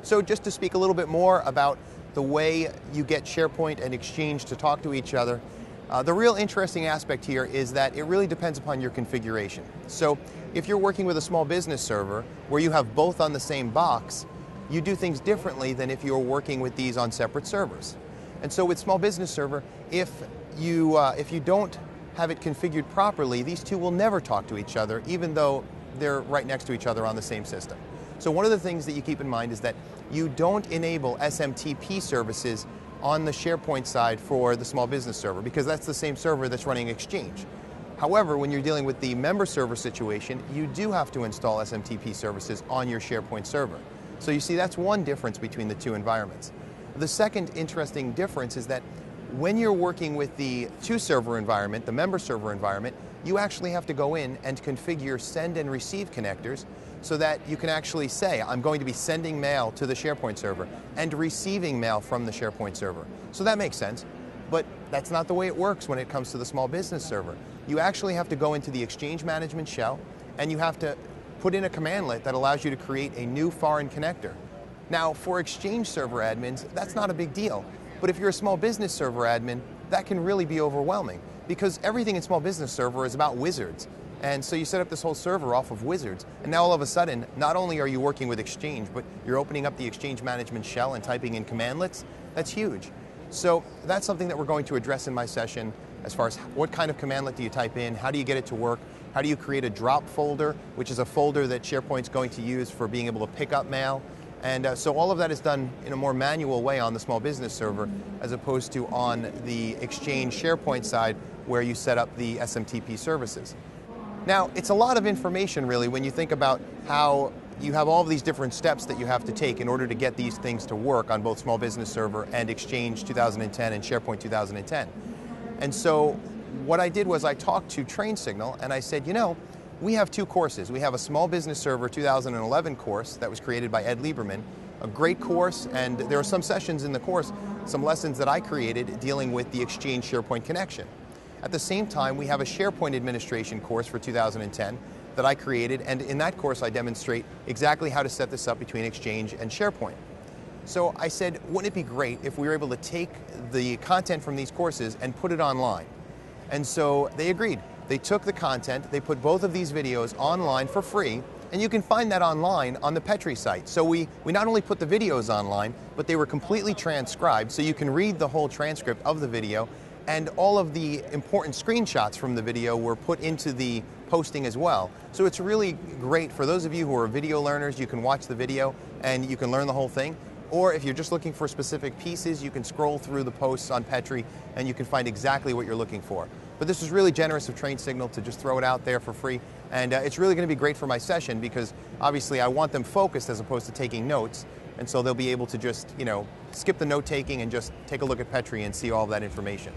So just to speak a little bit more about the way you get SharePoint and Exchange to talk to each other, the real interesting aspect here is that it really depends upon your configuration. So if you're working with a small business server where you have both on the same box, you do things differently than if you're working with these on separate servers. And so with small business server, if you don't have it configured properly, these two will never talk to each other, even though they're right next to each other on the same system. So one of the things that you keep in mind is that you don't enable SMTP services on the SharePoint side for the small business server, because that's the same server that's running Exchange. However, when you're dealing with the member server situation, you do have to install SMTP services on your SharePoint server. So you see, that's one difference between the two environments. The second interesting difference is that when you're working with the two-server environment, the member server environment, you actually have to go in and configure send and receive connectors so that you can actually say, I'm going to be sending mail to the SharePoint server and receiving mail from the SharePoint server. So that makes sense, but that's not the way it works when it comes to the small business server. You actually have to go into the Exchange management shell and you have to put in a commandlet that allows you to create a new foreign connector. Now, for Exchange server admins, that's not a big deal. But if you're a small business server admin, that can really be overwhelming, because everything in small business server is about wizards. And so you set up this whole server off of wizards, and now all of a sudden, not only are you working with Exchange, but you're opening up the Exchange management shell and typing in commandlets. That's huge. So that's something that we're going to address in my session, as far as what kind of commandlet do you type in, how do you get it to work, how do you create a drop folder, which is a folder that SharePoint's going to use for being able to pick up mail. And so all of that is done in a more manual way on the small business server, as opposed to on the Exchange SharePoint side where you set up the SMTP services. Now, it's a lot of information really when you think about how you have all of these different steps that you have to take in order to get these things to work on both small business server and Exchange 2010 and SharePoint 2010. And so what I did was I talked to TrainSignal and I said, you know, we have two courses. We have a Small Business Server 2011 course that was created by Ed Lieberman, a great course, and there are some sessions in the course, some lessons that I created dealing with the Exchange SharePoint connection. At the same time, we have a SharePoint administration course for 2010 that I created, and in that course I demonstrate exactly how to set this up between Exchange and SharePoint. So I said, wouldn't it be great if we were able to take the content from these courses and put it online? And so they agreed. They took the content, they put both of these videos online for free, and you can find that online on the Petri site. So we not only put the videos online, but they were completely transcribed, so you can read the whole transcript of the video, and all of the important screenshots from the video were put into the posting as well. So it's really great for those of you who are video learners. You can watch the video and you can learn the whole thing. Or if you're just looking for specific pieces, you can scroll through the posts on Petri and you can find exactly what you're looking for. But this was really generous of TrainSignal to just throw it out there for free. And it's really going to be great for my session because obviously I want them focused as opposed to taking notes. And so they'll be able to just, skip the note taking and just take a look at Petri and see all of that information.